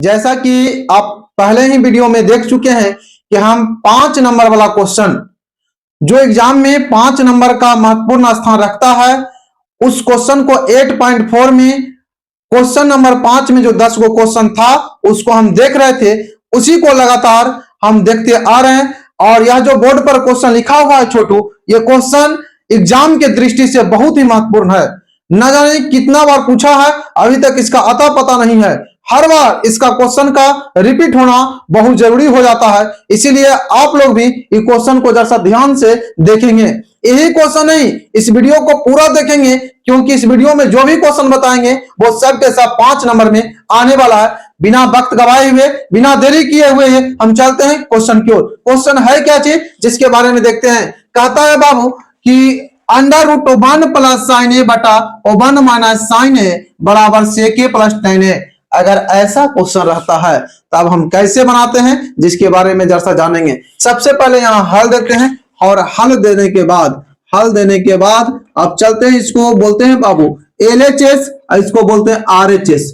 जैसा कि आप पहले ही वीडियो में देख चुके हैं कि हम 5 नंबर वाला क्वेश्चन जो एग्जाम में 5 नंबर का महत्वपूर्ण स्थान रखता है, उस क्वेश्चन को 8.4 में क्वेश्चन नंबर 5 में जो 10 गो क्वेश्चन था उसको हम देख रहे थे। उसी को लगातार हम देखते आ रहे हैं और यह जो बोर्ड पर क्वेश्चन लिखा हुआ है छोटू, ये क्वेश्चन एग्जाम के दृष्टि से बहुत ही महत्वपूर्ण है। न जाने कितना बार पूछा है, अभी तक इसका अता पता नहीं है। हर बार इसका क्वेश्चन का रिपीट होना बहुत जरूरी हो जाता है, इसीलिए आप लोग भी इस क्वेश्चन को जरा ध्यान से देखेंगे। यही क्वेश्चन नहीं, इस वीडियो को पूरा देखेंगे क्योंकि इस वीडियो में जो भी क्वेश्चन बताएंगे वो सब के सब 5 नंबर में आने वाला है। बिना वक्त गवाए हुए, बिना देरी किए हुए हम चलते हैं क्वेश्चन की ओर। क्वेश्चन है क्या चीज जिसके बारे में देखते हैं। कहता है बाबू कि under root one plus sine A बटा वन माइनस साइन ए बराबर सेक ए प्लस टेन ए। अगर ऐसा क्वेश्चन रहता है तब हम कैसे बनाते हैं, जिसके बारे में जरा जानेंगे। सबसे पहले यहाँ हल देते हैं और हल देने के बाद अब चलते हैं, इसको बोलते हैं बाबू LHS, इसको बोलते हैं RHS।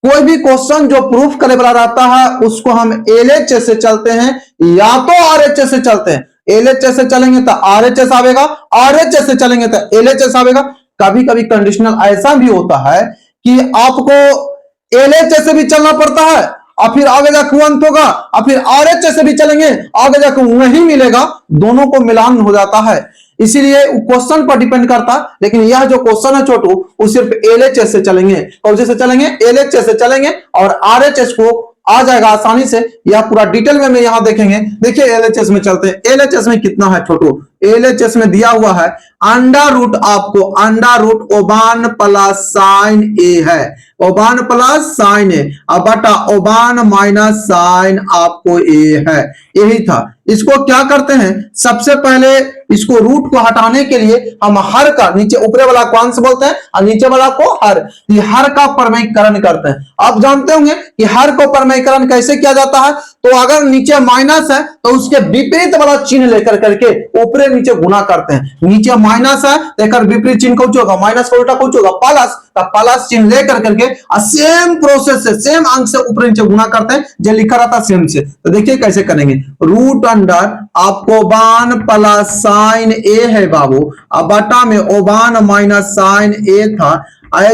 कोई भी क्वेश्चन जो प्रूफ करे वाला रहता है उसको हम LHS से चलते हैं या तो RHS से चलते हैं। LHS से चलेंगे तो RHS आवेगा, RHS से चलेंगे तो LHS आवेगा। कभी कभी कंडीशनल ऐसा भी होता है कि आपको LHS से भी चलना पड़ता है और फिर आगे जाकर अंत होगा, और फिर RHS से भी चलेंगे आगे जाकर वही मिलेगा, दोनों को मिलान हो जाता है। इसीलिए क्वेश्चन पर डिपेंड करता है, लेकिन यह जो क्वेश्चन है छोटू वो सिर्फ LHS से चलेंगे। और जैसे चलेंगे LHS से चलेंगे और RHS को आ जाएगा आसानी से। यह पूरा डिटेल में यहां देखेंगे। देखिए LHS में चलते हैं। LHS में कितना है छोटू, LHS में दिया हुआ है अंडर रूट, आपको अंडर रूट ओबान प्लस साइन ए है, ओबान प्लस साइन ए अब बटा ओबान माइनस साइन आपको ए है। यही था। इसको क्या करते हैं, सबसे पहले इसको रूट को हटाने के लिए हम हर का, नीचे ऊपरे वाला को अंश बोलते हैं और नीचे वाला को हर, हर का परमयीकरण करते हैं। आप जानते होंगे कि हर को परमयीकरण कैसे किया जाता है। तो अगर नीचे माइनस है तो उसके विपरीत वाला चिन्ह लेकर करके ऊपरे नीचे गुना करते हैं। नीचे माइनस है तो विपरीत चिन्ह कौन होगा, माइनस का उल्टा कौन होगा, प्लस। प्लस चिन्ह लेकर करके सेम प्रोसेस से, सेम अंक से ऊपर नीचे गुना करते हैं, जो लिखा रहता है सेम से। तो देखिए कैसे करेंगे। रूट अंडर आपको ओबान प्लस साइन ए है बाबू, अब बटा में ओबान माइनस साइन ए था।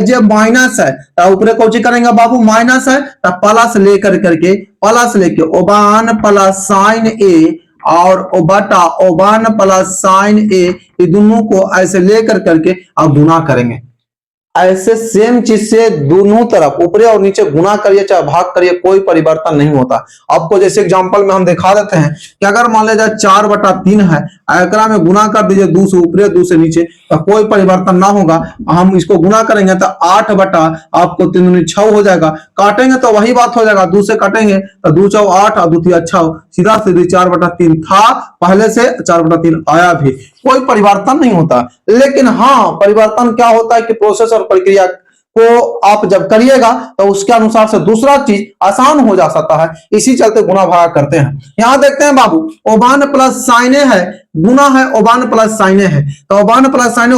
जो माइनस है ऊपर कौन करेंगे बाबू, माइनस है तो प्लस लेकर करके, प्लस लेके ओबान प्लस साइन ए और बटा ओबान प्लस साइन ए, ये दोनों को ऐसे लेकर करके अब गुना करेंगे। ऐसे सेम चीज से दोनों तरफ ऊपरे और नीचे गुना करिए चाहे भाग करिए, कोई परिवर्तन नहीं होता। आपको जैसे एग्जांपल में हम दिखा देते हैं कि अगर मान लीजिए 4/3 है, एकरा में गुना कर दीजिए 2 से ऊपरे 2 से नीचे, तो कोई परिवर्तन ना होगा। हम इसको गुना करेंगे तो 8 बटा आपको 3 6 हो जाएगा। काटेंगे तो वही बात हो जाएगा, 2 से काटेंगे तो 2 4 8 और 2 3 6, सीधा सीधी 4/3 था पहले से, 4/3 आया भी, कोई परिवर्तन नहीं होता। लेकिन हाँ परिवर्तन क्या होता है कि प्रोसेस और प्रक्रिया को आप जब करिएगा तो उसके अनुसार से दूसरा चीज आसान हो जा सकता है, इसी चलते गुना भाग करते हैं। यहां देखते हैं बाबू ओबान प्लस साइन ए है, गुना है ओबान प्लस साइन ए है, तो ओबान प्लस साइन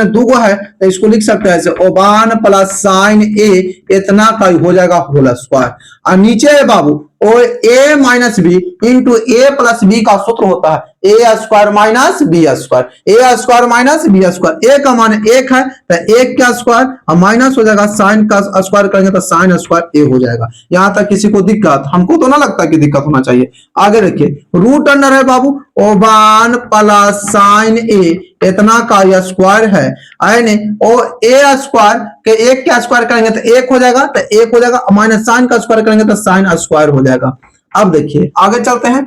ए 2 गो है, तो इसको लिख सकते हैं ऐसे ओबान प्लस साइन ए इतना का हो जाएगा होल स्क्वायर। और नीचे है बाबू और a minus B into A plus B का सूत्र होता है A square minus B square, A square minus B square. A का मान 1 है तो 1 का स्क्वायर और माइनस हो जाएगा, साइन का स्क्वायर करेंगे तो साइन स्क्वायर ए हो जाएगा। यहां तक किसी को दिक्कत, हमको तो ना लगता कि दिक्कत होना चाहिए। आगे देखिए रूट अंडर है बाबू ओबान प्लस साइन ए इतना का यह स्क्वायर है, यानी और ए स्क्वायर के 1 का स्क्वायर करेंगे तो 1 हो जाएगा, तो 1 हो जाएगा, माइनस साइन का स्क्वायर करेंगे तो साइन स्क्वायर हो जाएगा। अब देखिए आगे चलते हैं,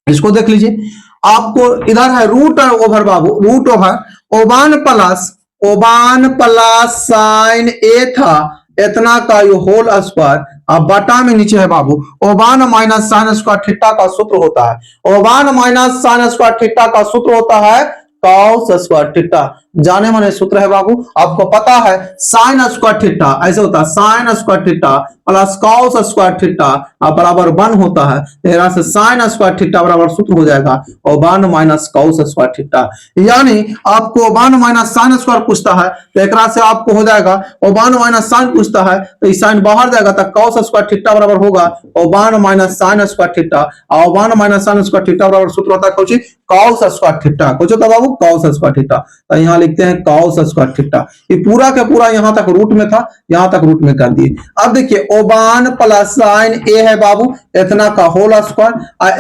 इसको देख लीजिए। आपको इधर है रूट ओवर बाबू, रूट ओवर ओबान प्लस साइन ए था इतना का ये होल स्क्वायर, अब बटा में नीचे है बाबू ओबान माइनस साइन स्क्वायर थीटा का सूत्र होता है, ओबान माइनस साइन स्क्वायर थीटा का सूत्र होता है कॉस स्क्वायर थीटा। जाने माने सूत्र है बाबू, आपको पता है साइन स्क्वायर थीटा ऐसे होता है, sine square theta plus cos square theta बराबर 1 होता है। तेरा से साइन स्क्वायर थीटा बराबर सूत्र हो जाएगा 1 माइनस कॉस स्क्वायर थीटा, यानी आपको 1 माइनस साइन स्क्वायर पूछता है तो एक से आपको हो जाएगा 1 माइनस साइन पूछता है तो साइन बाहर जाएगा तो कॉस स्क्वायर थीटा बराबर होगा 1 माइनस साइन स्क्वायर थीटा, और 1 माइनस साइन स्क्वायर थीटा बराबर सूत्र होता है कॉस स्क्वायर थीटा, कुछ होता बाबू कॉस स्क्वायर थीटा, तो यहाँ लिखते हैं कॉस स्क्वायर थीटा। ये पूरा का पूरा यहाँ तक रूट में था, यहाँ तक रूट में कर दिए। अब देखिए 1 प्लस साइन ए है बाबू इतना का होल स्क्वायर,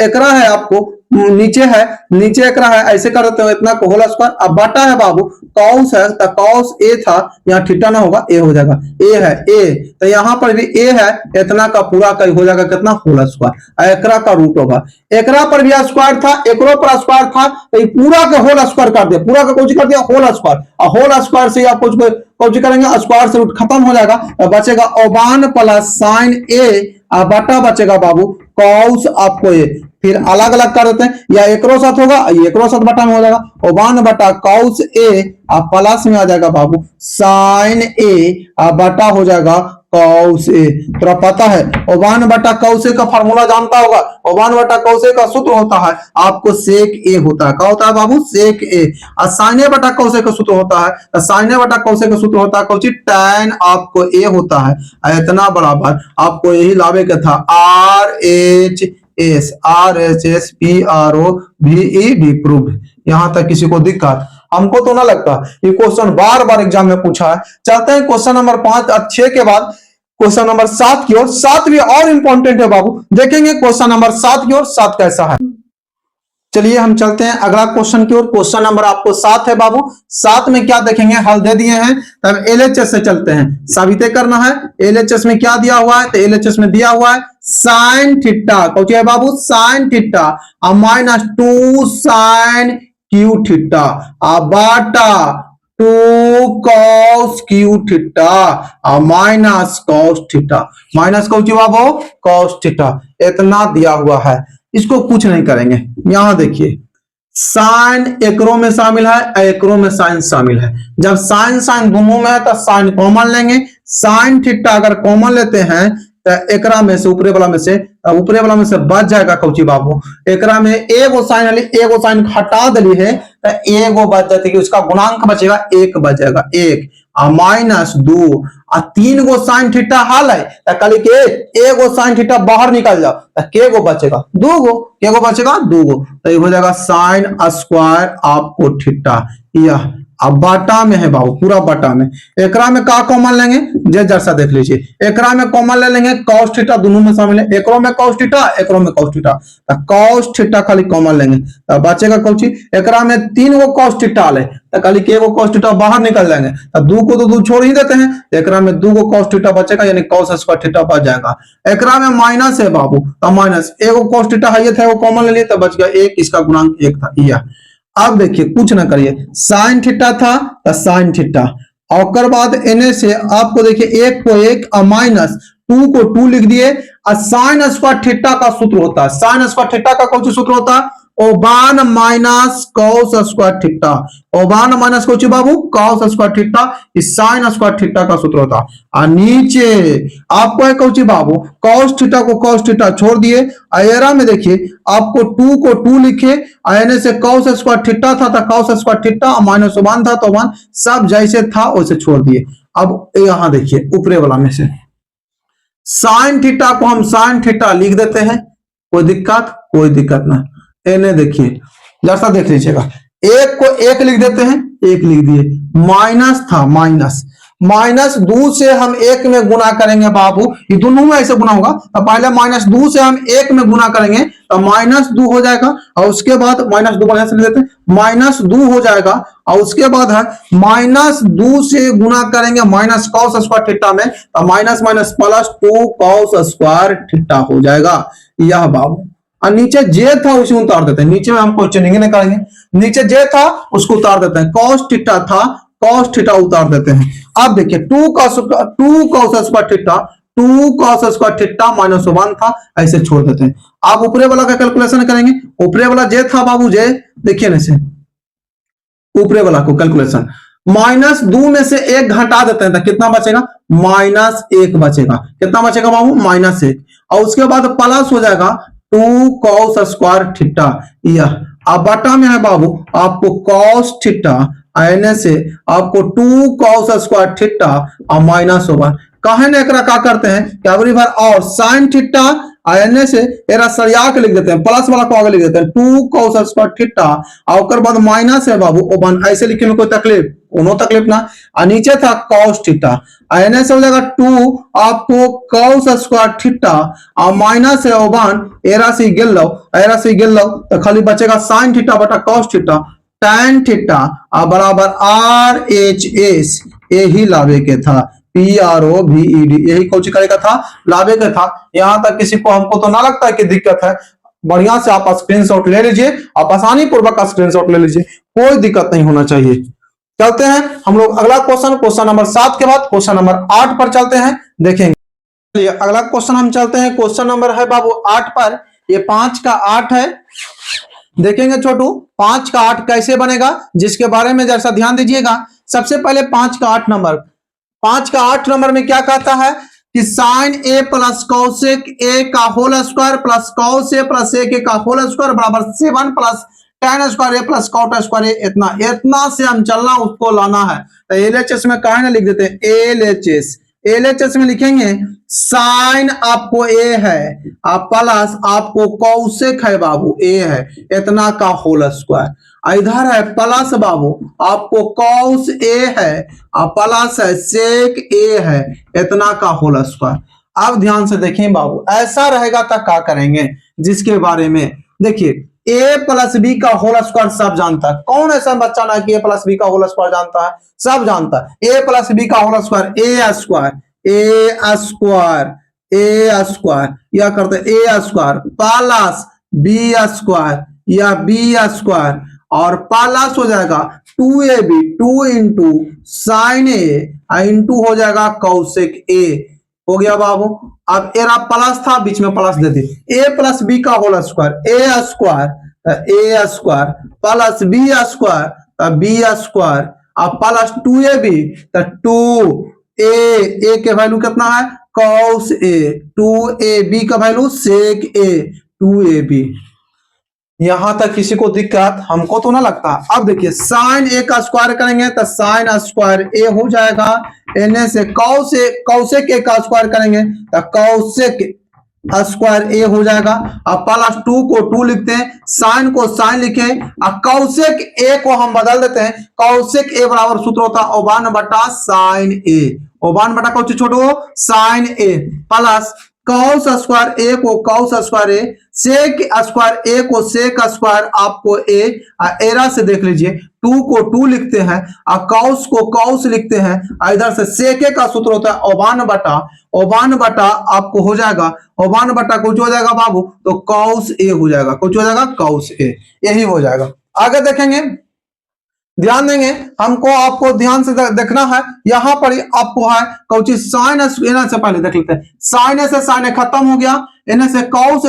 एकरा है आपको नीचे है, नीचे एकरा है ऐसे कर देते हो इतना का होल स्क्वायर, अब बटा है बाबू कॉस है तो कॉस ए था, यहाँ थीटा ना होगा ए हो जाएगा, ए है ए तो यहाँ पर भी ए है इतना का पूरा का हो जाएगा कितना होल स्क्वायर, एकरा का रूट होगा, एकरा पर भी स्क्वायर था एकरो पर स्क्वायर था तो पूरा का होल स्क्वायर कर दिया, पूरा का कुछ कर दिया होल स्क्वायर, और होल स्क्वायर से आप कुछ करेंगे स्क्वायर से रूट खत्म हो जाएगा, बचेगा 1 प्लस साइन ए बटा बचेगा बाबू कॉस आपको ए, फिर अलग अलग कर देते हैं, या एकरो साथ होगा एकरो साथ बटा में हो जाएगा 1 बटा कॉस ए प्लस में आ जाएगा बाबू साइन ए बटा हो जाएगा कॉस ए। तो पता है 1 बटा कॉस ए का फार्मूला जानता होगा, 1 बटा कॉस ए का सूत्र होता है आपको सेक ए होता है, क्या होता है बाबू सेक ए, और साइन ए बटा कॉस ए का सूत्र होता है, साइन ए बटा कॉस ए का सूत्र होता है कौची tan आपको ए होता है, इतना बराबर आपको यही लावे का था RHS PROVED प्रूव्ड। यहां तक किसी को दिक्कत हमको तो ना लगता, ये क्वेश्चन बार बार एग्जाम में पूछा है। चलते हैं क्वेश्चन नंबर 5 और 6 के बाद क्वेश्चन नंबर 7 की ओर, 7 भी और इंपॉर्टेंट है बाबू, देखेंगे क्वेश्चन नंबर 7 की ओर 7 कैसा है। चलिए हम चलते हैं अगला क्वेश्चन की ओर, क्वेश्चन नंबर आपको 7 है बाबू, 7 में क्या देखेंगे हल दे दिए हैं, तब LHS से चलते हैं, साबित करना है LHS में क्या दिया हुआ है, तो LHS में दिया हुआ है साइन थीटा, कौन है बाबू sine theta minus 2 sine cube theta बाटा 2 cos cube theta minus cos theta, माइनस कौन बाबू कॉस थीटा, इतना दिया हुआ है, इसको कुछ नहीं करेंगे। यहां देखिए साइन एकरो में शामिल है एकरो में साइन शामिल है, जब साइन साइन दोनों में है तो साइन कॉमन लेंगे, साइन थीटा अगर कॉमन लेते हैं तो एकरा में से ऊपरे वाला में से बच जाएगा कौची बाबू, एकरा में एगो साइन हटा दिली है तो एगो बच जाती है, उसका गुणांक बचेगा 1 बच जाएगा 1 माइनस 2 और 3 गो साइन थीटा हाल है तो कल के एगो साइन थीटा बाहर निकल जाओ तो के गो बचेगा 2 गो, के गो बचेगा 2 गो, तो ये हो जाएगा साइन स्क्वायर आपको थीटा, यह अब बाटा में है बाबू पूरा बाटा में, एकरा में का कॉमन लेंगे जे जैसा देख लीजिए, एकरा में कॉमन ले लेंगे कॉस थीटा दोनों में शामिल है, एकरो में कॉस थीटा एकरो में कॉस थीटा, तो कॉस थीटा खाली कॉमन लेंगे तो बचेगा कौची, एकरा में 3 गो कॉस थीटा ले तो खाली के गो कॉस थीटा बाहर निकल जाएंगे, तो 2 को तो 2 छोड़ ही देते हैं, एकरा में 2 गो कॉस थीटा बचेगा यानी कॉस स्क्वायर थीटा बच जाएगा, एकरा में माइनस है बाबू तो माइनस एगो कॉस थीटा है था वो कॉमन ले लिए तो बच गया 1, इसका गुणांक 1 था यह। अब देखिए कुछ ना करिए साइन थीटा था तो साइन थीटा, और बाद एने से आपको देखिए 1 को 1 और माइनस 2 को 2 लिख दिए, और साइन स्क्वायर थीटा का सूत्र होता है, साइन स्क्वायर थीटा का कौन सा सूत्र होता है 1 minus cos square theta, 1 minus कौन बाबू कॉस स्क्वायर थीटा, इस साइन स्क्वायर थीटा का सूत्र होता है, और नीचे आपको है कौन बाबू कॉस थीटा को कॉस थीटा छोड़ दिए, एरा में देखिए आपको 2 को 2 लिखे, आने से कॉस स्क्वायर थीटा था तो कॉस स्क्वायर थीटा माइनस 1 था तो 1 सब जैसे था वैसे छोड़ दिए। अब यहां देखिए ऊपरे वाला में से साइन थीटा को हम साइन थीटा लिख देते हैं, कोई दिक्कत ना, एने देखिए जैसा देख लीजिएगा 1 को 1 लिख देते हैं, 1 लिख दिए, माइनस था माइनस 2 से हम 1 में गुना करेंगे बाबू, ये दोनों में ऐसे गुना होगा, तो पहले माइनस 2 से हम 1 में गुना करेंगे तो माइनस 2 हो जाएगा, और उसके बाद माइनस 2 बढ़िया से लिख देते हैं माइनस 2 हो जाएगा, और उसके बाद है माइनस 2 से गुना करेंगे माइनस कॉस स्क्वायर थीटा में तो minus minus plus 2 cos square theta हो जाएगा यह बाबू, और नीचे जे था उसे उतार देते हैं, नीचे में हम क्वेश्चन नहीं करेंगे, नीचे जे था उसको उतार देते हैं, कॉस थीटा था कॉस थीटा उतार देते हैं। अब देखिए 2 cos square theta 2 cos square theta minus 1 था ऐसे छोड़ देते हैं। आप ऊपरे वाला का कैलकुलेशन करेंगे, ऊपरे वाला जे था बाबू जे देखिए ना से ऊपरे वाला को कैलकुलेशन, माइनस 2 में से 1 घटा देते हैं तो कितना बचेगा, -1 बचेगा। कितना बचेगा बाबू, -1। और उसके बाद प्लस हो जाएगा 2 cos स्क्वायर थीटा, यह अब बटा में है बाबू आपको cos थीटा आने से आपको 2 cos स्क्वायर थीटा और माइनस होगा। कहे ना एकरा का करते हैं क्या बार और sin थीटा आने से एरा सरिया के लिख देते हैं, प्लस वाला को आगे लिख देते हैं 2 cos स्क्वायर थीटा और उसके बाद माइनस है बाबू ओवन, ऐसे लिखने में कोई तकलीफ, कोनो तकलीफ ना। और नीचे था cos थीटा आने से हो जाएगा 2 आपको cos स्क्वायर थीटा और माइनस है ओवन, एरा से गेल लो तो खाली बचेगा sin थीटा बटा cos थीटा tan थीटा बराबर RHS, यही लावे के था, PROVED, यही कोची करेगा था, लावे का था। यहां तक किसी को हमको तो ना लगता है कि दिक्कत है, बढ़िया से आप स्क्रीनशॉट ले लीजिए, आप आसानी पूर्वक स्क्रीनशॉट ले लीजिए, कोई दिक्कत नहीं होना चाहिए। चलते हैं हम लोग अगला क्वेश्चन नंबर 7 के बाद क्वेश्चन नंबर 8 पर चलते हैं, देखेंगे। अगला क्वेश्चन हम चलते हैं, क्वेश्चन नंबर है बाबू 8 पर, ये 5 का 8 है। देखेंगे छोटू 5 का 8 कैसे बनेगा, जिसके बारे में जैसा ध्यान दीजिएगा। सबसे पहले 5 का 8 नंबर, 5 का 8 नंबर में क्या कहता है कि साइन ए प्लस कौसेक ए का होल स्क्वायर प्लस कौस ए प्लस ए के का होल स्क्वायर बराबर 7 प्लस tan स्क्वायर ए प्लस कॉट स्क्वायर ए, इतना से हम चलना उसको लाना है। तो एलएचएस में कहा ना लिख देते हैं एलएचएस में लिखेंगे साइन आपको ए है प्लस आपको कौसेक है बाबू ए है, इतना का होल स्क्वायर। इधर है प्लस बाबू आपको कौस ए है प्लस है सेक ए है, इतना का होल स्क्वायर। अब ध्यान से देखें बाबू, ऐसा रहेगा तो क्या करेंगे, जिसके बारे में देखिए a प्लस बी का होल स्क्वायर सब जानता है। कौन ऐसा बच्चा ना कि a प्लस बी का होल स्क्वायर जानता है, सब जानता है। a प्लस बी का होल स्क्वायर ए स्क्वायर या करते ए स्क्वायर प्लस बी स्क्वायर या बी स्क्वायर और प्लस हो जाएगा 2ab 2 इंटू साइन ए इंटू हो जाएगा कौसेक ए, हो गया बाबू। अब एरा प्लस था बीच में प्लस दे दी, ए प्लस बी का whole square A square plus B square अब प्लस 2ab तो 2a के वैल्यू कितना है कॉस ए, 2ab का वैल्यू सेक ए 2ab। यहां तक किसी को दिक्कत हमको तो ना लगता। अब देखिए साइन ए का स्क्वायर करेंगे तो साइन स्क्वायर ए हो जाएगा, एने से कौसेक ए का स्क्वायर करेंगे तो कौसेक स्क्वायर ए हो जाएगा। अब प्लस 2 को 2 लिखते हैं, साइन को साइन लिखे और कौसेक ए को हम बदल देते हैं। कौसेक ए बराबर सूत्र होता है ओबान बटा साइन ए, ओबान बटा कौन छोटो साइन ए प्लस कॉस स्क्वायर ए को कॉस स्क्वायर ए, सेक स्क्वायर ए को सेक स्क्वायर आपको ए, एरा से देख लीजिए 2 को 2 लिखते हैं और कॉस को कॉस लिखते हैं। इधर से सेके का सूत्र होता है ओबान बटा आपको हो जाएगा ओबान बटा कुछ हो जाएगा बाबू तो कॉस ए हो जाएगा, कुछ हो जाएगा कॉस ए, यही हो जाएगा। आगे देखेंगे, ध्यान देंगे, हमको आपको ध्यान से देखना है। यहां पर आपको है कौची साइन ए से पहले देख लेते हैं, साइन ए से साइन ए खत्म हो गया, इन्हें से कौस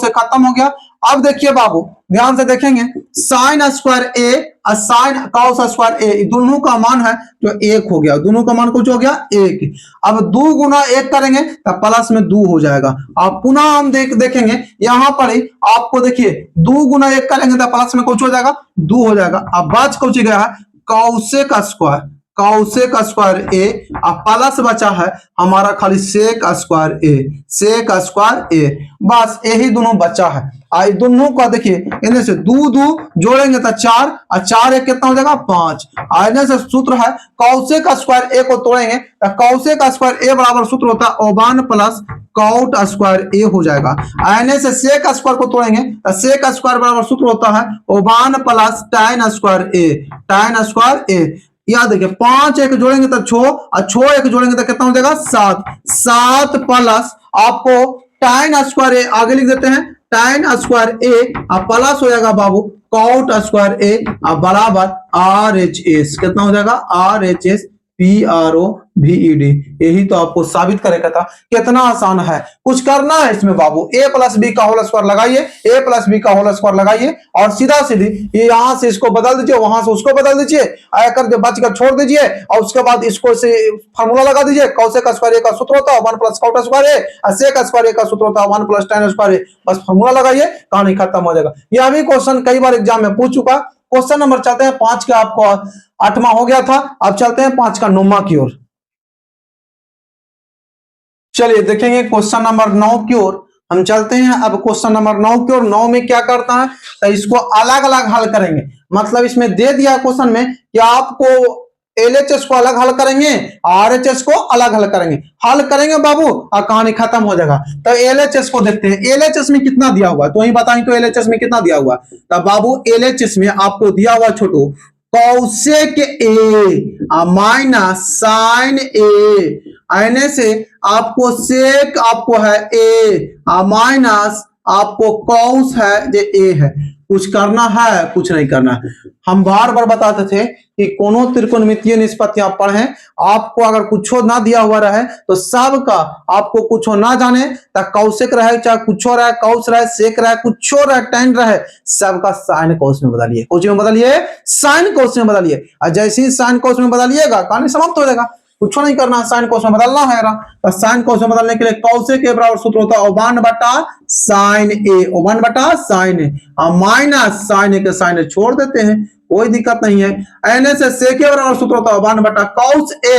ए खत्म हो गया। अब देखिए बाबू ध्यान से देखेंगे, साइन स्क्वायर ए और साइन कॉस स्क्वायर ए दोनों का मान है जो 1 हो गया, दोनों का मान कुछ हो गया 1। अब 2 गुना 1 करेंगे तो प्लस में 2 हो जाएगा। अब पुनः हम देखेंगे यहां पर ही आपको देखिए 2 गुना 1 करेंगे तो प्लस में कुछ हो जाएगा 2 हो जाएगा। अब बच कुछ गया है कौसेक स्क्वायर ए और प्लस बचा है हमारा खाली सेक स्क्वायर ए, बस यही दोनों बचा है। आई दोनों का देखिए इनमें से 2 जोड़ेंगे तो 4 और 4 एक कितना हो जाएगा 5। इनमें से सूत्र है कौसेक स्क्वायर ए को तोड़ेंगे तो कौसेक स्क्वायर ए बराबर सूत्र होता है ओबान प्लस कॉट स्क्वायर ए हो जाएगा। इनमें से सेक स्क्वायर को तोड़ेंगे तो सेक स्क्वायर बराबर सूत्र होता है ओबान प्लस tan स्क्वायर ए। याद देखिए 5 एक जोड़ेंगे तो 6 और 6 एक जोड़ेंगे तो कितना हो जाएगा 7 प्लस आपको tan स्क्वायर ए आगे लिख देते हैं tan स्क्वायर ए और प्लस हो जाएगा बाबू कॉट स्क्वायर ए और बराबर RHS, कितना हो जाएगा RHS PROVED। यही तो आपको साबित करेगा था। कितना आसान है, कुछ करना है इसमें बाबू। a प्लस बी का होल स्क्वायर लगाइए, a प्लस बी का होल स्क्वायर लगाइए और सीधा सीधी ये यहां से इसको बदल दीजिए, वहां से उसको बदल दीजिए, आकर के बच कर छोड़ दीजिए और उसके बाद इसको से फार्मूला लगा दीजिए। कौसेक स्क्वायर का सूत्र होता है 1 प्लस कॉट स्क्वायर है, और सेक स्क्वायर का सूत्र होता है 1 प्लस tan स्क्वायर है। बस फार्मूला लगाइए, कहानी खत्म हो जाएगा। यह भी क्वेश्चन कई बार एग्जाम में पूछ चुका। क्वेश्चन नंबर चलते हैं 5 का, आपको 8वां हो गया था, अब चलते हैं 5 का 9वां की ओर। चलिए देखेंगे क्वेश्चन नंबर 9 की ओर हम चलते हैं। अब क्वेश्चन नंबर 9 की ओर, 9 में क्या करता है तो इसको अलग अलग हल करेंगे। मतलब इसमें दे दिया क्वेश्चन में कि आपको LHS को अलग हल करेंगे, RHS को अलग हल करेंगे। हल करेंगे बाबू और कहानी खत्म हो जाएगा। तो LHS को देखते हैं, LHS में कितना दिया हुआ है तो वही बताएं। तो LHS में कितना दिया हुआ, तो बाबू LHS में आपको दिया हुआ छोटू कौसेक A माइनस साइन A आने से आपको सेक आपको है A माइनस आपको कौस है जो A है। कुछ करना है, कुछ नहीं करना है। हम बार बार बताते थे कि कोनो त्रिकोणमितीय निष्पत्तियां पढ़ें, आपको अगर कुछ ना दिया हुआ रहे तो सबका आपको कुछ ना जाने तो कौशिक रहे चाहे कुछ रहे, कौश रहे, सेक रहे, कुछ रहे, टेन रहे, सबका साइन कौश में बदलिए। कौश में बदलिए, साइन कौश में बदलिए। और जैसे ही साइन कौश में बदलिएगा कहानी समाप्त हो जाएगा। कुछ नहीं करना, साइन कौश में बदलना है। तो साइन कौश में बदलने के लिए कौशिक के बराबर सूत्र होता है 1 बटा साइन ए, 1 बटा साइन ए माइनस साइन ए के साइन ए छोड़ देते हैं, कोई दिक्कत नहीं है। एन से सेक के बराबर सूत्र होता है 1 बटा कॉस ए,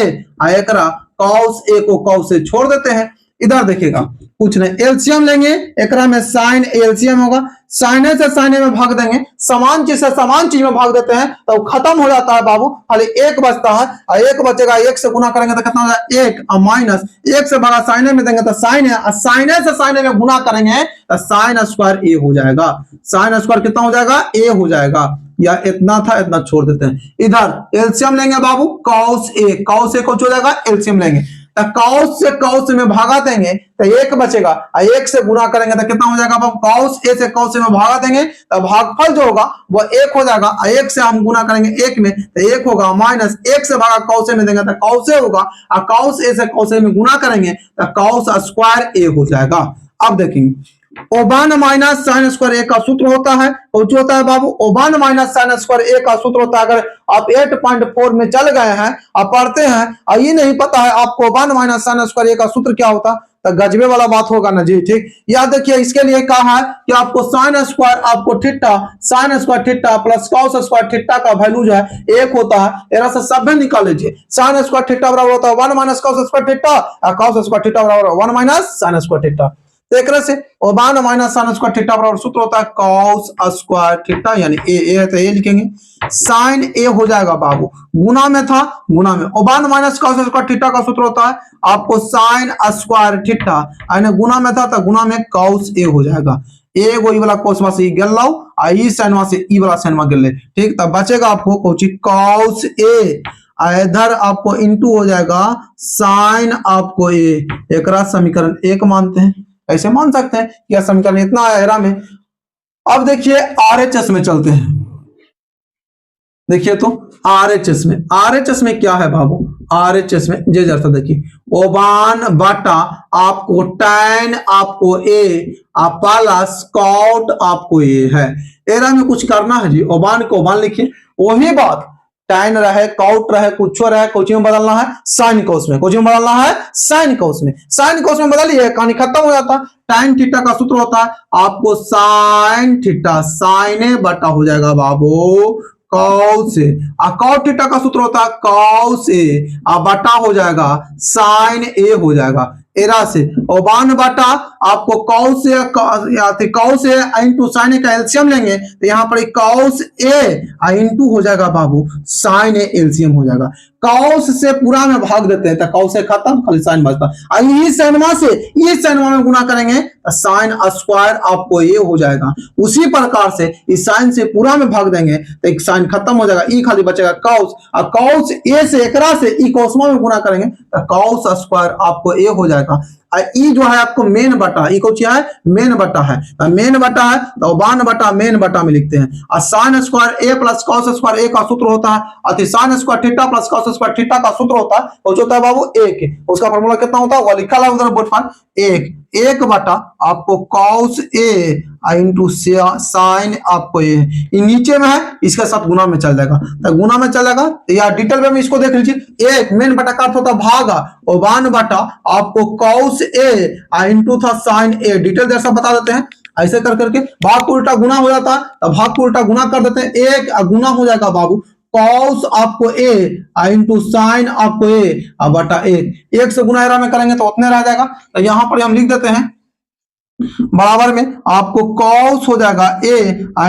एकरा कॉस ए को कॉस से छोड़ देते हैं। इधर देखिएगा कुछ नहीं, एलसीएम लेंगे, एकरा में साइन एलसीएम होगा, साइन ए से साइन ए में भाग देंगे, समान चीज से समान चीज में भाग देते हैं तो खत्म हो जाता है बाबू। खाली एक बचता है और एक बचेगा, एक से गुना करेंगे तो कितना हो जाएगा 1 और माइनस 1 से भागा साइन ए में देंगे तो साइन है, और साइन ए से साइन ए में गुना करेंगे तो साइन स्क्वायर ए हो जाएगा। साइन स्क्वायर कितना हो जाएगा, ए हो जाएगा। या इतना था, इतना छोड़ देते हैं। इधर एलसीएम लेंगे बाबू, कॉस ए, कॉस ए को हो जाएगा, एलसीएम लेंगे तो कॉस से कॉस में भागा देंगे तो एक बचेगा, और एक से गुना करेंगे तो कितना हो जाएगा बाबू, कॉस ए से कॉस ए में भागा देंगे तो भागफल जो होगा वो 1 हो जाएगा, और 1 से हम गुना करेंगे 1 में तो 1 होगा, माइनस 1 से भागा कॉस ए में देंगे तो कॉस ए होगा, और कॉस ए से कॉस ए में गुना करेंगे तो कॉस स्क्वायर ए हो जाएगा। अब देखेंगे ओबान माइनस साइन स्क्वायर ए का सूत्र होता है, और जो होता है बाबू ओबान माइनस साइन स्क्वायर ए का सूत्र होता है। अगर आप 8.4 में चल गए हैं, आप पढ़ते हैं और ये नहीं पता है आपको ओबान माइनस साइन स्क्वायर ए का सूत्र क्या होता तो गजबे वाला बात होगा ना जी। ठीक, याद देखिए इसके लिए कहा है कि आपको साइन स्क्वायर आपको theta, sine square theta plus cos square theta का वैल्यू जो है 1 होता है। एरा से सब निकाल लीजिए, साइन स्क्वायर थीटा बराबर होता है 1 माइनस कॉस स्क्वायर थीटा, और कॉस स्क्वायर थीटा बराबर 1 माइनस साइन स्क्वायर थीटा। तो एक से ओबान माइनस साइन स्क्वायर थीटा बराबर सूत्र होता है कॉस स्क्वायर थीटा, यानी ए है तो ए लिखेंगे, साइन ए हो जाएगा बाबू। गुना में था, गुना में ओबान माइनस कॉस स्क्वायर थीटा का सूत्र होता है आपको साइन स्क्वायर थीटा, यानी गुना में था तो गुना में कॉस ए हो जाएगा। ए गो ई वाला कॉस में से गेल लाओ, आ ई साइन से ई वाला साइन में गेल, ठीक, तब बचेगा आपको कोची कॉस ए, इधर आपको इनटू हो जाएगा साइन आपको ए। एकरा समीकरण 1 मानते हैं, ऐसे मान सकते हैं कि समीकरण इतना है एरा में। अब देखिए आरएचएस में चलते हैं। देखिए तो आरएचएस में, आरएचएस में क्या है बाबू, आरएचएस में जे जैसा देखिए ओबान बटा आपको टैन आपको ए प्लस कॉट आपको ए है। एरा में कुछ करना है जी, ओबान को ओबान लिखिए, वही बात टैन रहे कॉट रहे कुछ रहे, कुछ में बदलना है साइन कोस में, कुछ में बदलना है साइन कोस में, साइन कोस में बदलिए कहानी खत्म हो जाता। टैन थीटा का सूत्र होता है आपको साइन थीटा, साइन ए बटा हो जाएगा बाबू कॉस ए, और कॉट थीटा का सूत्र होता है कॉस ए, और बटा हो जाएगा साइन ए हो जाएगा। एरा से ओबान बटा आपको कॉस ए इनटू साइन ए का एलसीएम लेंगे तो यहाँ पर कॉस ए इनटू हो जाएगा बाबू साइन ए, एलसीएम हो जाएगा। कॉस से पूरा में भाग देते हैं तो कॉस से खत्म, खाली साइन बचता है। ये साइनवा से ये साइनवा में गुना करेंगे तो साइन स्क्वायर आपको ये हो जाएगा। उसी प्रकार से इस साइन से पूरा में भाग देंगे तो एक साइन खत्म हो जाएगा, ई खाली बचेगा कॉस, और कॉस ए से एकरा से ई कॉसमा में गुना करेंगे तो कॉस स्क्वायर आपको ए हो जाएगा। ई जो है आपको मेन बटा, ई कौन है मेन बटा है, मेन बटा है तो बान बटा मेन बटा में लिखते हैं। और sine square A plus cos square A का सूत्र होता है, अति sine square theta plus cos square theta का सूत्र होता है, वो जो होता है बाबू एक, उसका फॉर्मूला कितना होता है वो लिखा है उधर बोर्ड पर, एक बटा आपको कॉस ए इंटू साइन आपको ये नीचे में है इसके साथ गुना में चल जाएगा, तो गुना में चल जाएगा या डिटेल में इसको देख लीजिए। एक मेन बटा का अर्थ होता है भागा और बान बटा आपको कॉस ए इंटू था साइन ए, डिटेल जैसा बता देते हैं। ऐसे कर करके भाग को उल्टा गुना हो जाता है, तो भाग को उल्टा गुना कर देते हैं, एक गुना हो जाएगा बाबू कॉस आपको ए इंटू साइन आपको ए बटा एक से गुना एरा में करेंगे तो उतने रह जाएगा, तो यहां पर हम लिख देते हैं बराबर में आपको कॉस हो जाएगा ए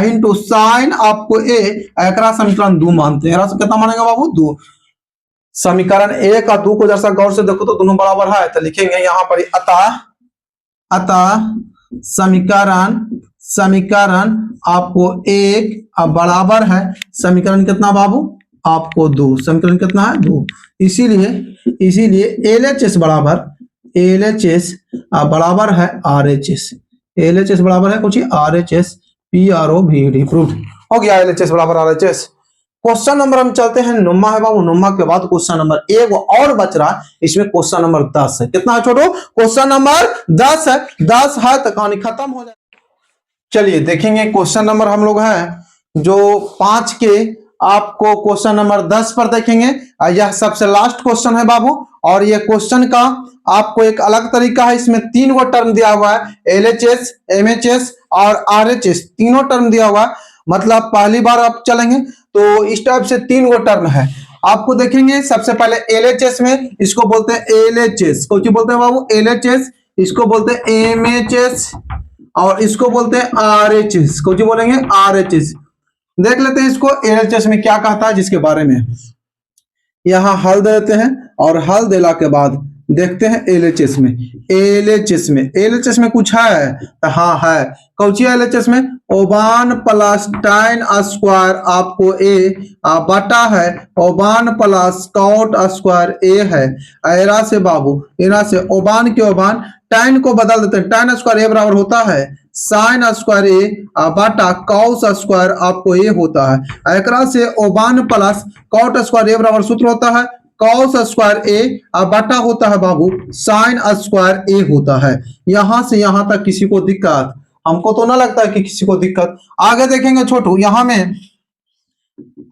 इंटू साइन आपको ए, एकरा समीकरण 2 मानते हैं, कितना मानेगा बाबू 2। समीकरण 1 और 2 को जैसा गौर से देखो तो दोनों बराबर है, तो लिखेंगे यहां पर अतः समीकरण आपको 1 बराबर है समीकरण कितना बाबू आपको 2, समीकरण कितना है 2। इसीलिए LHS बराबर है RHS, LHS बराबर है कुछ RHS PROVD, प्रूफ हो गया LHS बराबर RHS। क्वेश्चन नंबर हम चलते हैं नुम्मा है बाबू, नुम्मा के बाद क्वेश्चन नंबर 1 और बच रहा है, इसमें क्वेश्चन नंबर 10 है, कितना है छोटो क्वेश्चन नंबर 10 है, 10 है तो कहानी खत्म हो जाए। चलिए देखेंगे क्वेश्चन नंबर हम लोग हैं जो 5 के आपको क्वेश्चन नंबर 10 पर देखेंगे, यह सबसे लास्ट क्वेश्चन है बाबू, और यह क्वेश्चन का आपको एक अलग तरीका है, इसमें 3 गो टर्म दिया हुआ है, LHS MHS और RHS तीनों टर्म दिया हुआ है, मतलब पहली बार आप चलेंगे तो इस टाइप से 3 गो टर्म है आपको देखेंगे। सबसे पहले LHS में इसको बोलते हैं LHS, को क्यों बोलते हैं बाबू LHS, इसको बोलते हैं MHS और इसको बोलते हैं RHS, को क्यों बोलेंगे RHS। देख लेते हैं इसको LHS में क्या कहता है जिसके बारे में, यहां हल देते हैं और हल देला के बाद देखते हैं LHS में कुछ है तो हाँ है, कौची LHS में ओबान प्लस टाइन स्क्वायर आपको ए बटा है ओबान प्लस कॉट स्क्वायर ए है, एरा से बाबू एरा से ओबान के ओबान टाइन को बदल देते हैं, टाइन स्क्वायर ए बराबर होता है साइन स्क्वायर ए बटा कॉस स्क्वायर आपको ए होता है, एकरा से ओबान प्लस कॉट स्क्वायर ए बराबर सूत्र होता है कॉस स्क्वायर ए बटा होता है बाबू साइन स्क्वायर ए होता है। यहां से यहां तक किसी को दिक्कत, हमको तो ना लगता है कि किसी को दिक्कत। आगे देखेंगे छोटू, यहां में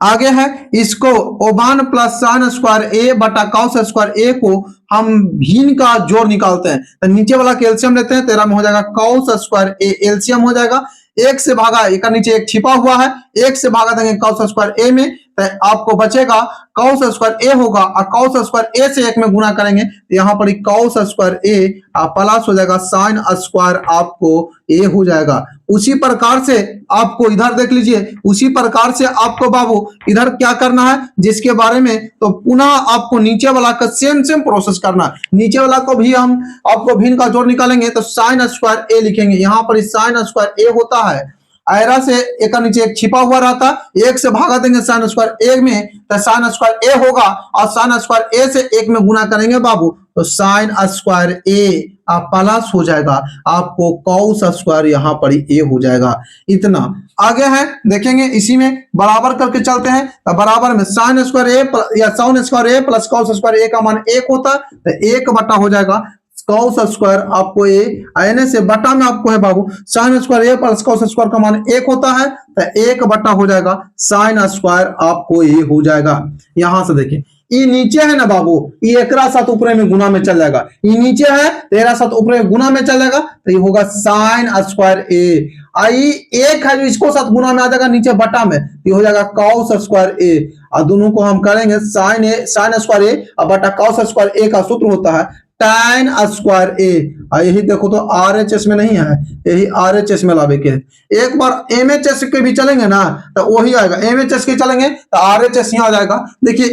आगे है इसको ओबान प्लस साइन स्क्वायर ए बटा कॉस स्क्वायर ए को हम भिन्न का जोड़ निकालते हैं, तो नीचे वाला का एलसीएम लेते हैं, 13 में हो जाएगा कॉस स्क्वायर ए, एलसीएम हो जाएगा 1 से भागा, एक नीचे एक छिपा हुआ है, 1 से भागा देंगे कॉस स्क्वायर ए में, तो आपको बचेगा कॉस स्क्वायर ए होगा और कॉस स्क्वायर ए से 1 में गुना करेंगे तो यहाँ पर कॉस स्क्वायर ए प्लस हो जाएगा साइन स्क्वायर आपको ए हो जाएगा। उसी प्रकार से आपको इधर देख लीजिए, उसी प्रकार से आपको बाबू इधर क्या करना है जिसके बारे में, तो पुनः आपको नीचे वाला का सेम प्रोसेस करना है, नीचे वाला को भी हम आपको भिन्न का जोड़ निकालेंगे तो साइन स्क्वायर ए लिखेंगे, यहाँ पर साइन स्क्वायर ए होता है, आयरा से एक का नीचे एक छिपा हुआ रहता, 1 से भागा देंगे साइन स्क्वायर ए में तो साइन स्क्वायर ए होगा और साइन स्क्वायर ए से 1 में गुना करेंगे बाबू तो साइन स्क्वायर ए प्लस हो जाएगा आपको कॉस स्क्वायर यहाँ पर ए हो जाएगा। इतना आगे है देखेंगे, इसी में बराबर करके चलते हैं, तो बराबर में साइन स्क्वायर ए या sine square A plus cos square A का मान 1 होता है तो 1 बटा हो जाएगा कॉस स्क्वायर आपको ए आने से बटा में आपको है बाबू साइन स्क्वायर ए प्लस कॉस स्क्वायर का मान 1 होता है तो 1 बटा हो जाएगा साइन स्क्वायर आपको ए हो जाएगा। यहां से देखिए ये नीचे है ना बाबू, ये एकरा साथ ऊपर में गुना में चल जाएगा, ये नीचे है तेरा साथ ऊपर में गुना में चल जाएगा तो ये होगा साइन स्क्वायर ए, आई एक है जो इसको साथ गुना में आ जाएगा नीचे बटा में, ये हो जाएगा कॉस स्क्वायर ए, और दोनों को हम करेंगे साइन स्क्वायर ए और बटा कॉस स्क्वायर ए का सूत्र होता है tan स्क्वायर ए, यही देखो तो RHS में नहीं है, यही RHS में लावे के, एक बार MHS के भी चलेंगे ना तो वही आएगा, MHS के चलेंगे तो RHS यहाँ आ जाएगा। देखिए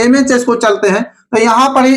MHS को चलते हैं तो यहाँ पर ही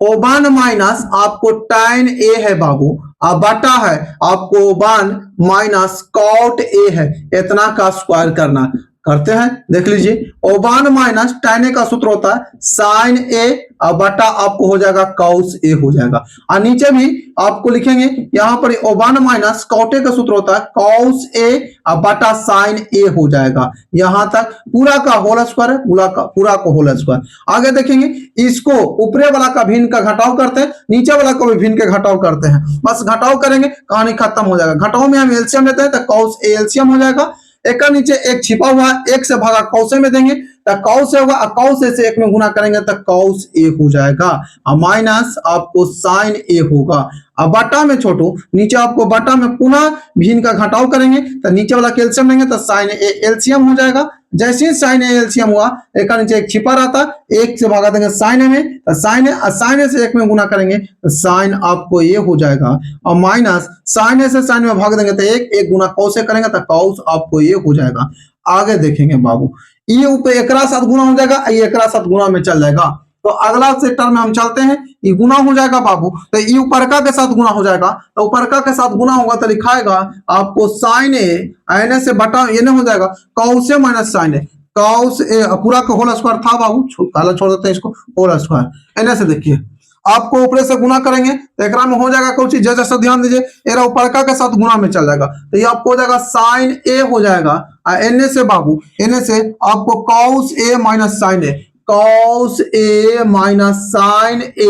ओबान माइनस आपको tan ए है बाबू, बटा है आपको ओबान माइनस कॉट ए है, इतना का स्क्वायर करना, करते हैं, देख लीजिए। ओबान माइनस tan a का सूत्र होता है sin a बटा आपको हो जाएगा cos a हो जाएगा। और नीचे भी आपको लिखेंगे यहां पर ओबान माइनस cot a का सूत्र होता है cos a बटा sin a हो जाएगा। यहां तक पूरा का होल स्क्वायर है, पूरा का होल स्क्वायर। आगे देखेंगे इसको ऊपरे वाला का भिन्न का घटाव करते हैं, नीचे वाला को भी भिन्न का घटाव करते हैं, बस घटाव करेंगे कहानी खत्म हो जाएगा। घटाव में हम एलसीएम लेते हैं तो cos a एलसीएम हो जाएगा। एक का नीचे एक छिपा हुआ है, एक से भागा कौसे में देंगे तो cos a होगा, cos a से एक में गुना करेंगे तो cos a हो जाएगा और माइनस आपको sin a होगा। अब बटा में छोटू, नीचे आपको बटा में पुनः भिन्न का घटाव करेंगे तो नीचे वाला कैल्शियम लेंगे तो sin a एलसीएम हो जाएगा। जैसे ही sin a एलसीएम हुआ, एक का नीचे एक छिपा रहता, एक से भागा देंगे sin a में तो sin a से एक में गुना करेंगे तो sin आपको ये हो जाएगा और माइनस sin a से sin में भाग देंगे तो एक गुना cos a करेंगे तो cos आपको ये हो जाएगा। आगे देखेंगे बाबू, ये ऊपर एकरा साथ गुना हो जाएगा, ये एकरा साथ गुना में चल जाएगा। तो अगला सेक्टर में हम चलते हैं, ये गुना हो जाएगा बाबू, तो ये ऊपरका के साथ गुना हो जाएगा, तो ऊपरका के साथ गुना होगा तो लिखाएगा आपको sin a n से बटा ये नहीं हो जाएगा cos a minus sin a, cos a पूरा का होल स्क्वायर था बाबू, काला छोड़ देते हैं इसको, होल स्क्वायर n से देखिए आपको ऊपर से गुना करेंगे तो एक में हो जाएगा कोई चीज, जैसा ध्यान दीजिए एरा ऊपरका के साथ गुना में चल जाएगा तो ये आपको हो जाएगा sin a हो जाएगा। n से बाबू, n से आपको cos a minus sin a, cos a minus sin a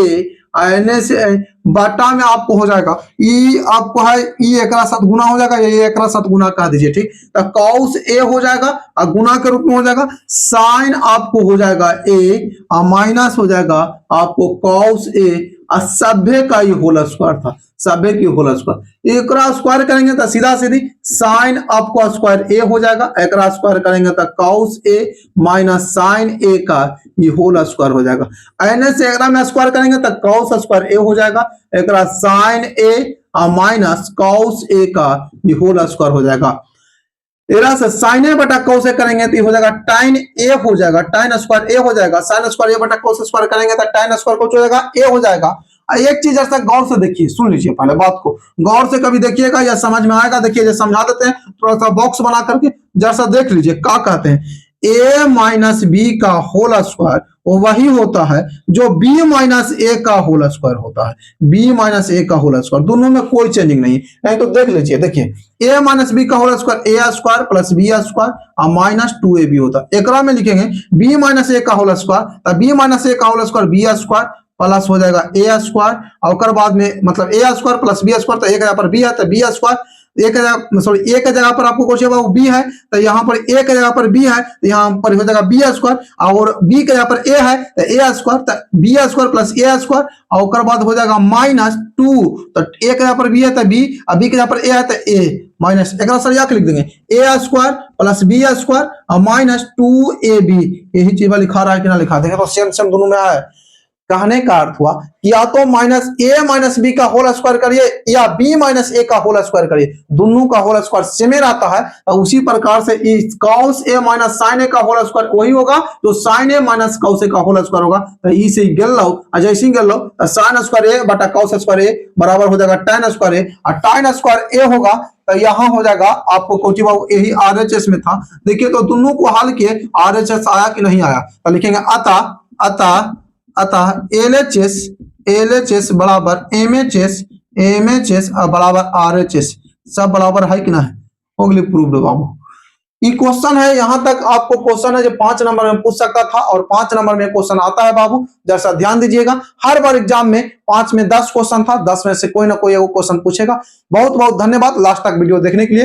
n से बटा में आपको हो जाएगा ई, आपको है ई एकरा साथ गुना हो जाएगा, ये एकरा साथ गुना कर दीजिए, ठीक। तो cos a हो जाएगा और गुना के रूप में हो जाएगा sin आपको हो जाएगा a और माइनस हो जाएगा आपको cos a और सभ्य का ही होल स्क्वायर था, सभ्य की होल स्क्वायर। एकरा स्क्वायर करेंगे तो सीधा सीधी sin आपको स्क्वायर a हो जाएगा, एकरा स्क्वायर करेंगे तो cos a minus sin a का ये होल स्क्वायर हो जाएगा। n से एकरा में स्क्वायर करेंगे तो cos स्क्वायर a हो जाएगा, एकरा sin a और माइनस cos a का ये होल स्क्वायर हो जाएगा। एरा से sin a बटा cos a करेंगे तो ये हो जाएगा tan a हो जाएगा, tan स्क्वायर a हो जाएगा, sin स्क्वायर a बटा cos स्क्वायर करेंगे तो tan स्क्वायर कुछ हो जाएगा a हो जाएगा। एक चीज ऐसा गौर से देखिए, सुन लीजिए पहले बात को गौर से, कभी देखिएगा या समझ में आएगा, देखिए समझा देते हैं, थोड़ा सा बॉक्स बना करके जैसा देख लीजिए क्या कहते हैं। a माइनस बी का होल स्क्वायर वो वही होता है जो b माइनस ए का होल स्क्वायर होता है, b माइनस ए का होल स्क्वायर, दोनों में कोई चेंजिंग नहीं है। तो देख लीजिए, देखिए a माइनस बी का whole square a square plus b square और माइनस 2ab होता है। एकरा में लिखेंगे b माइनस ए का होल स्क्वायर, तो b माइनस ए का whole square b square plus हो जाएगा a स्क्वायर और बाद में मतलब a square plus b square, तो एक जगह पर b है तो b स्क्वायर, एक एक जगह पर आपको क्वेश्चन वो b है तो यहाँ पर एक जगह पर b है तो यहाँ पर हो जाएगा b स्क्वायर, और b के जगह पर a है तो a स्क्वायर, तो b square plus a square और बाद हो जाएगा माइनस 2, तो एक जगह पर b है तो b और b के जगह पर a है तो a माइनस, एक सर लिख देंगे a square plus b square और माइनस 2ab। यही चीज लिखा रहा है कि ना लिखा देंगे तो सेम सेम दोनों में है। कहने का अर्थ हुआ कि या तो माइनस a माइनस बी का होल स्क्वायर करिए या b माइनस ए का होल स्क्वायर करिए, दोनों का होल स्क्वायर सेम रहता है। तो उसी प्रकार से cos a minus sin a का होल स्क्वायर वही होगा तो sin a minus cos a का होल स्क्वायर होगा। तो ई से गेल लो, जैसे गेल लो तो sin स्क्वायर a बटा cos स्क्वायर a बराबर हो जाएगा tan स्क्वायर a, और tan स्क्वायर a होगा तो यहाँ हो जाएगा आपको कोची बाबू यही RHS में था। देखिए तो दोनों को हल किए RHS आया कि नहीं आया, तो लिखेंगे अतः LHS बराबर MHS बराबर RHS सब बराबर है कि ना है, हो गई प्रूव्ड बाबू। ये क्वेश्चन है, यहां तक आपको क्वेश्चन है जो 5 नंबर में पूछ सकता था और 5 नंबर में क्वेश्चन आता है बाबू, जैसा ध्यान दीजिएगा। हर बार एग्जाम में 5 में 10 क्वेश्चन था, 10 में से कोई ना कोई क्वेश्चन पूछेगा। बहुत बहुत धन्यवाद लास्ट तक वीडियो देखने के लिए।